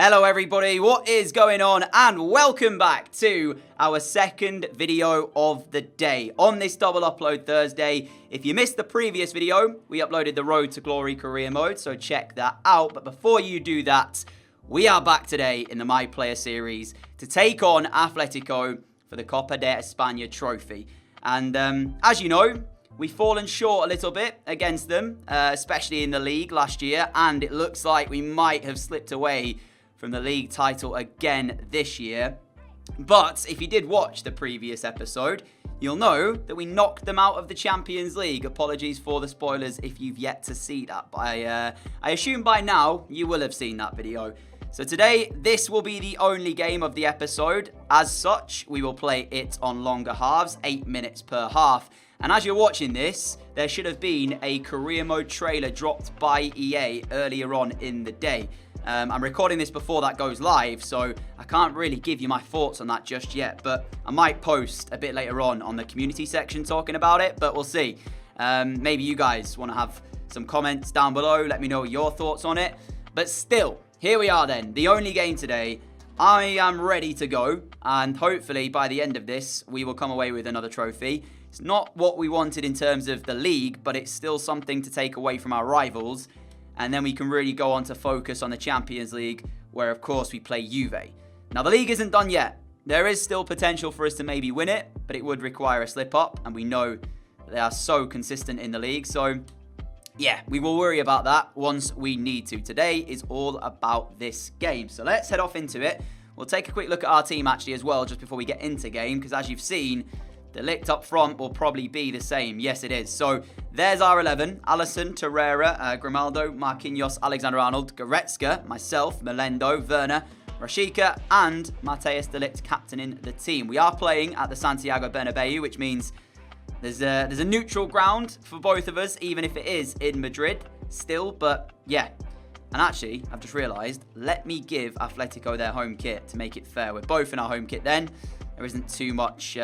Hello everybody, what is going on? And welcome back to our second video of the day on this double upload Thursday. If you missed the previous video, we uploaded the Road to Glory career mode, so check that out. But before you do that, we are back today in the My Player series to take on Atletico for the Copa de España trophy. And as you know, we've fallen short a little bit against them, especially in the league last year, and it looks like we might have slipped away from the league title again this year. But if you did watch the previous episode, you'll know that we knocked them out of the Champions League. Apologies for the spoilers if you've yet to see that, but I assume by now you will have seen that video. So today, this will be the only game of the episode. As such, we will play it on longer halves, 8 minutes per half. And as you're watching this, there should have been a career mode trailer dropped by EA earlier on in the day. I'm recording this before that goes live, so I can't really give you my thoughts on that just yet, but I might post a bit later on the community section talking about it, but we'll see. Maybe you guys want to have some comments down below, let me know your thoughts on it. But still, here we are then, the only game today. I am ready to go, and hopefully by the end of this, we will come away with another trophy. It's not what we wanted in terms of the league, but it's still something to take away from our rivals. And then we can really go on to focus on the Champions League, where of course we play Juve. Now the league isn't done yet. There is still potential for us to maybe win it, but it would require a slip up, and we know they are so consistent in the league. So yeah, we will worry about that once we need to. Today is all about this game. So let's head off into it. We'll take a quick look at our team actually as well, just before we get into game, because as you've seen, the licked up front will probably be the same. Yes, it is. So there's our 11. Alisson, Torreira, Grimaldo, Marquinhos, Alexander-Arnold, Goretzka, myself, Melendo, Werner, Rashica, and Matthijs de Ligt captaining the team. We are playing at the Santiago Bernabeu, which means there's a neutral ground for both of us, even if it is in Madrid still. But yeah. And actually, I've just realised, let me give Atletico their home kit to make it fair. We're both in our home kit then. There isn't too much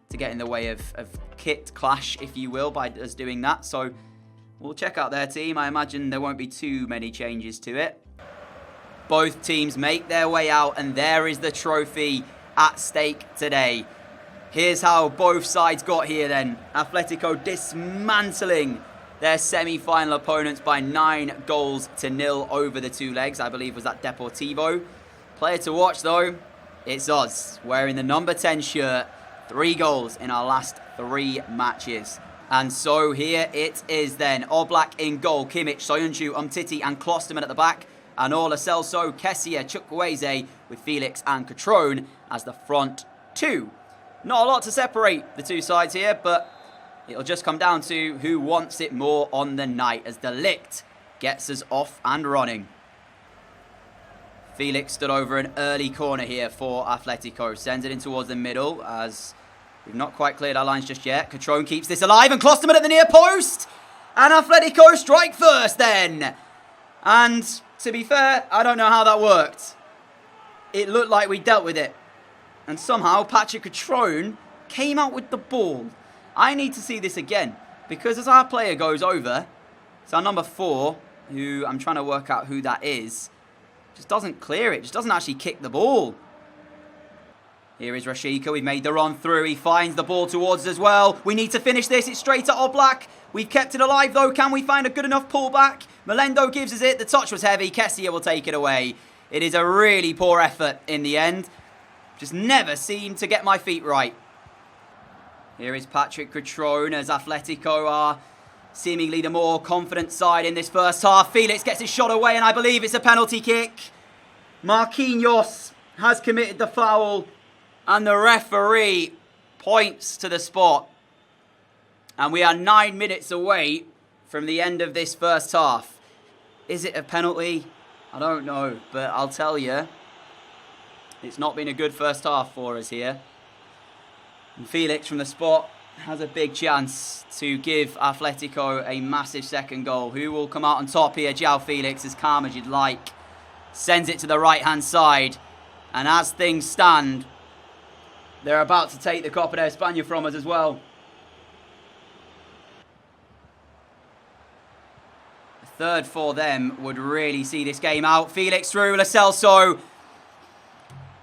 to get in the way of kit clash, if you will, by us doing that. So we'll check out their team. I imagine there won't be too many changes to it. Both teams make their way out, and there is the trophy at stake today. Here's how both sides got here then. Atletico dismantling their semi-final opponents by 9-0 over the two legs. I believe was that Deportivo. Player to watch though, it's us, wearing the number 10 shirt. 3 goals in our last 3 matches. And so here it is then. Oblak in goal. Kimmich, Soyuncu, Umtiti and Klosterman at the back. Anola, Celso, Kessie, Chukwueze with Felix and Catrone as the front two. Not a lot to separate the two sides here, but it'll just come down to who wants it more on the night as De Ligt gets us off and running. Felix stood over an early corner here for Atletico. Sends it in towards the middle as we've not quite cleared our lines just yet. Catrone keeps this alive and Klosterman at the near post. And Atletico strike first then. And to be fair, I don't know how that worked. It looked like we dealt with it. And somehow Patrick Catrone came out with the ball. I need to see this again, because as our player goes over, it's our number 4, who I'm trying to work out who that is. Just doesn't clear it. Just doesn't actually kick the ball. Here is Rashica. We've made the run through. He finds the ball towards us as well. We need to finish this. It's straight at Oblak. We've kept it alive though. Can we find a good enough pullback? Melendo gives us it. The touch was heavy. Kessie will take it away. It is a really poor effort in the end. Just never seem to get my feet right. Here is Patrick Catrone as Atletico are seemingly the more confident side in this first half. Felix gets his shot away, and I believe it's a penalty kick. Marquinhos has committed the foul, and the referee points to the spot. And we are 9 minutes away from the end of this first half. Is it a penalty? I don't know, but I'll tell you, it's not been a good first half for us here. And Felix from the spot has a big chance to give Atletico a massive second goal. Who will come out on top here? João Felix, as calm as you'd like. Sends it to the right-hand side. And as things stand, they're about to take the Copa de España from us as well. Third for them would really see this game out. Felix through, Lo Celso.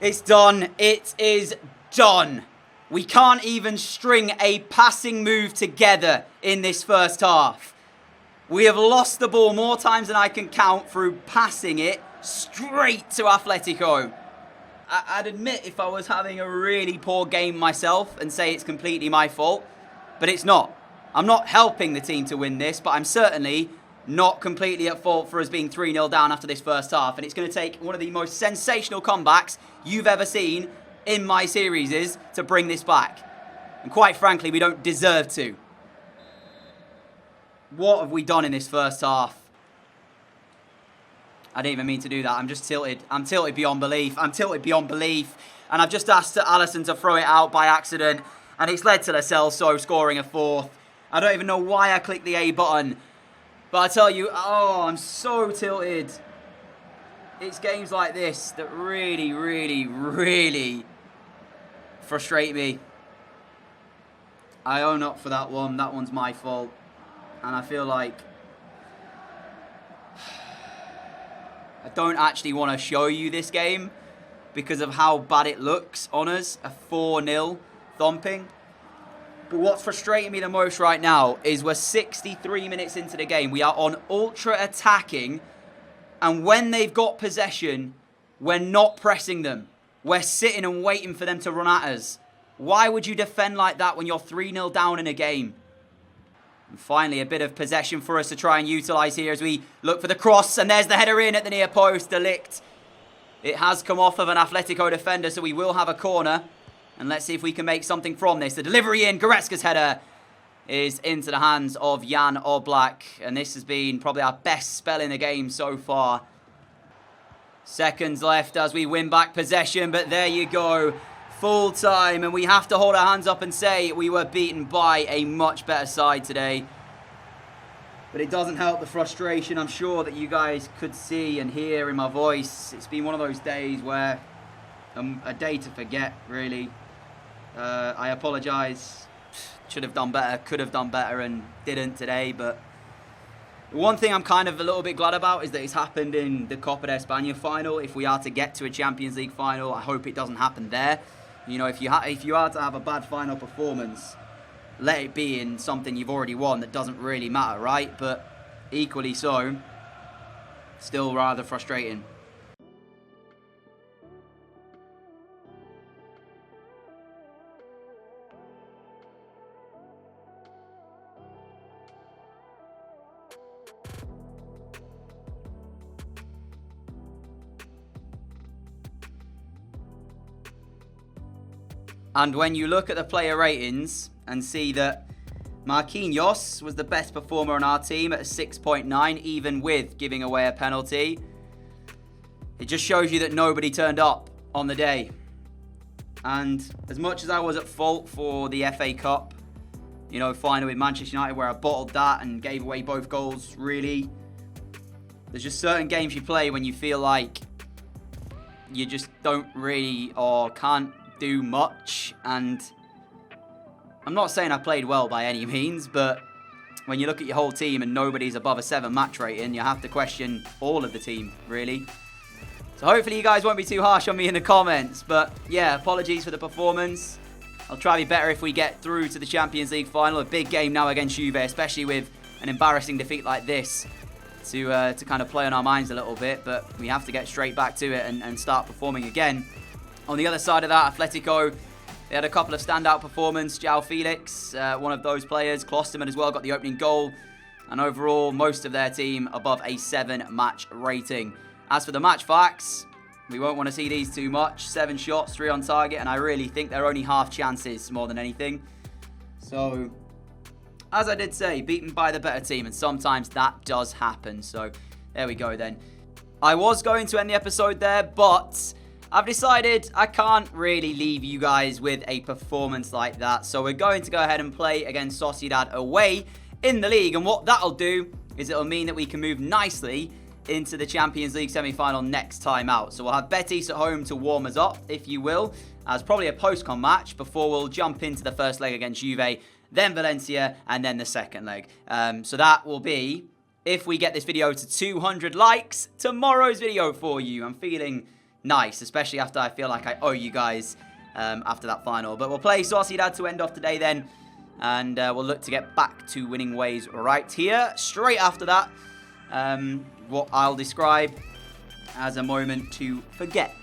It's done. It is done. We can't even string a passing move together in this first half. We have lost the ball more times than I can count through passing it straight to Atletico. I'd admit if I was having a really poor game myself and say it's completely my fault, but it's not. I'm not helping the team to win this, but I'm certainly not completely at fault for us being 3-0 down after this first half. And it's going to take one of the most sensational comebacks you've ever seen in my series to bring this back. And quite frankly, we don't deserve to. What have we done in this first half? I didn't even mean to do that. I'm just tilted. I'm tilted beyond belief. I'm tilted beyond belief. And I've just asked Alisson to throw it out by accident. And it's led to Lo Celso scoring a fourth. I don't even know why I clicked the A button. But I tell you, oh, I'm so tilted. It's games like this that really, really, really frustrate me. I own up for that one. That one's my fault. And I feel like I don't actually want to show you this game because of how bad it looks on us. A 4-0 thumping. But what's frustrating me the most right now is we're 63 minutes into the game. We are on ultra attacking. And when they've got possession, we're not pressing them. We're sitting and waiting for them to run at us. Why would you defend like that when you're 3-0 down in a game? And finally, a bit of possession for us to try and utilise here as we look for the cross. And there's the header in at the near post. De Ligt. It has come off of an Atletico defender, so we will have a corner. And let's see if we can make something from this. The delivery in, Goretzka's header is into the hands of Jan Oblak. And this has been probably our best spell in the game so far. Seconds left as we win back possession. But there you go. Full time. And we have to hold our hands up and say we were beaten by a much better side today. But it doesn't help the frustration I'm sure that you guys could see and hear in my voice. It's been one of those days where a day to forget, really. I apologise. Should have done better, could have done better and didn't today. But one thing I'm kind of a little bit glad about is that it's happened in the Copa de España final. If we are to get to a Champions League final, I hope it doesn't happen there. You know, if you are to have a bad final performance, let it be in something you've already won that doesn't really matter, right? But equally so, still rather frustrating. And when you look at the player ratings and see that Marquinhos was the best performer on our team at a 6.9, even with giving away a penalty, it just shows you that nobody turned up on the day. And as much as I was at fault for the FA Cup, you know, final with Manchester United where I bottled that and gave away both goals, really, there's just certain games you play when you feel like you just don't really or can't do much. And I'm not saying I played well by any means, but when you look at your whole team and nobody's above a 7 match rating, you have to question all of the team, really. So hopefully you guys won't be too harsh on me in the comments. But yeah, apologies for the performance. I'll try to be better if we get through to the Champions League final. A big game now against Juve, especially with an embarrassing defeat like this to kind of play on our minds a little bit. But we have to get straight back to it and start performing again. On the other side of that, Atletico, they had a couple of standout performances. João Felix, one of those players. Klosterman as well got the opening goal. And overall, most of their team above a 7 match rating. As for the match facts, we won't want to see these too much. 7 shots, 3 on target. And I really think they're only half chances more than anything. So, as I did say, beaten by the better team. And sometimes that does happen. So, there we go then. I was going to end the episode there, but I've decided I can't really leave you guys with a performance like that. So we're going to go ahead and play against Sociedad away in the league. And what that'll do is it'll mean that we can move nicely into the Champions League semi-final next time out. So we'll have Betis at home to warm us up, if you will, as probably a post-con match before we'll jump into the first leg against Juve, then Valencia, and then the second leg. So that will be if we get this video to 200 likes, tomorrow's video for you. I'm feeling nice, especially after I feel like I owe you guys after that final. But we'll play Sociedad to end off today then. And we'll look to get back to winning ways right here. Straight after that, what I'll describe as a moment to forget.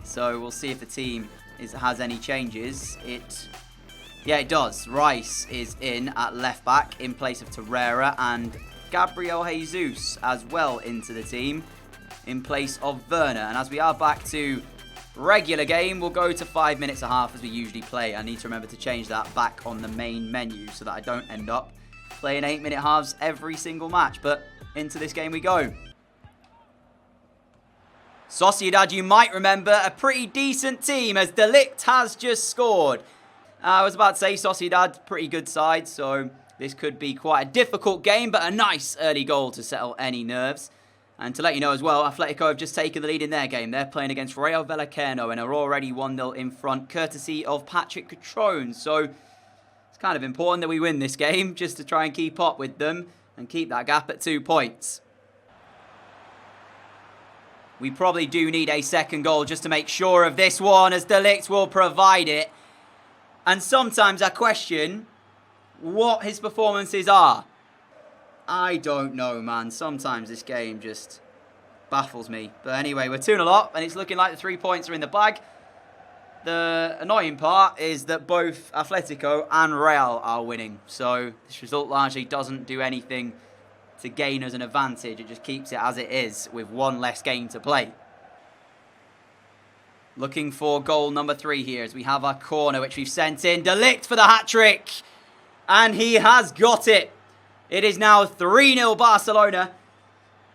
So we'll see if the team has any changes. Yeah, it does. Rice is in at left back in place of Torreira, and Gabriel Jesus as well into the team in place of Werner. And as we are back to regular game, we'll go to 5 minutes a half as we usually play. I need to remember to change that back on the main menu so that I don't end up playing 8-minute halves every single match. But into this game we go. Sociedad, you might remember, a pretty decent team as De Ligt has just scored. I was about to say Sociedad, pretty good side, so this could be quite a difficult game, but a nice early goal to settle any nerves. And to let you know as well, Atletico have just taken the lead in their game. They're playing against Rayo Vallecano and are already 1-0 in front, courtesy of Patrick Catrone. So it's kind of important that we win this game just to try and keep up with them and keep that gap at 2 points. We probably do need a second goal just to make sure of this one, as De Ligt will provide it. And sometimes I question what his performances are. I don't know, man. Sometimes this game just baffles me. But anyway, we're 2-0 up, and it's looking like the 3 points are in the bag. The annoying part is that both Atletico and Real are winning. So this result largely doesn't do anything to gain us an advantage. It just keeps it as it is with one less game to play. Looking for goal number 3 here as we have our corner which we've sent in. De Ligt for the hat-trick. And he has got it. It is now 3-0 Barcelona.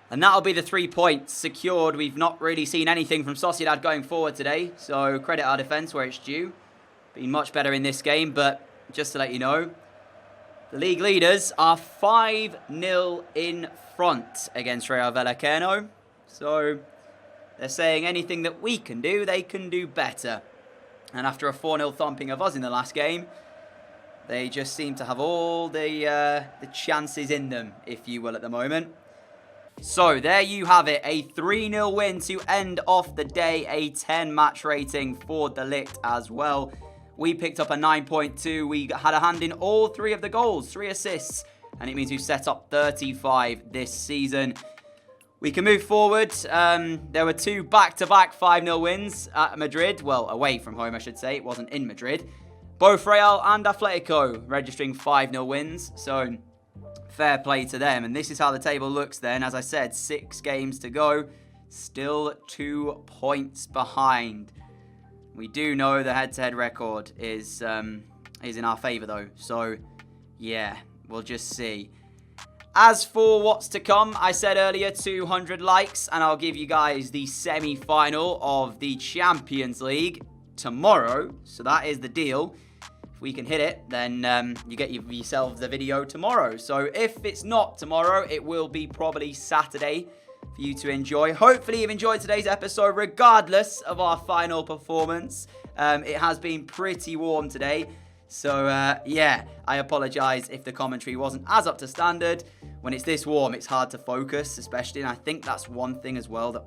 And that'll be the 3 points secured. We've not really seen anything from Sociedad going forward today. So credit our defence where it's due. Been much better in this game. But just to let you know, the league leaders are 5-0 in front against Rayo Vallecano. So they're saying anything that we can do, they can do better. And after a 4-0 thumping of us in the last game, they just seem to have all the chances in them, if you will, at the moment. So there you have it, a 3-0 win to end off the day, a 10 match rating for De Ligt as well. We picked up a 9.2. We had a hand in all 3 of the goals, 3 assists, and it means we've set up 35 this season. We can move forward. There were 2 back-to-back 5-0 wins at Madrid. Well, away from home, I should say. It wasn't in Madrid. Both Real and Atletico registering 5-0 wins. So, fair play to them. And this is how the table looks then. As I said, 6 games to go. Still 2 points behind. We do know the head-to-head record is in our favour, though. So, yeah, we'll just see. As for what's to come, I said earlier 200 likes, and I'll give you guys the semi-final of the Champions League tomorrow. So that is the deal. If we can hit it, then you get yourselves the video tomorrow. So if it's not tomorrow, it will be probably Saturday for you to enjoy. Hopefully you've enjoyed today's episode regardless of our final performance. It has been pretty warm today. So, yeah, I apologise if the commentary wasn't as up to standard. When it's this warm, it's hard to focus, especially. And I think that's one thing as well that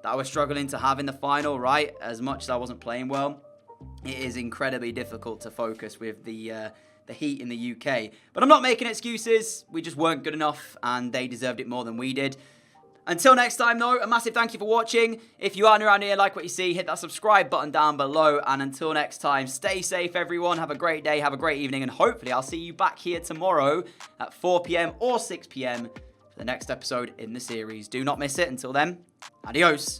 I was struggling to have in the final, right? As much as I wasn't playing well, it is incredibly difficult to focus with the heat in the UK. But I'm not making excuses. We just weren't good enough, and they deserved it more than we did. Until next time, though, a massive thank you for watching. If you are new around here, like what you see, hit that subscribe button down below. And until next time, stay safe, everyone. Have a great day, have a great evening, and hopefully I'll see you back here tomorrow at 4 PM or 6 PM for the next episode in the series. Do not miss it. Until then, adios.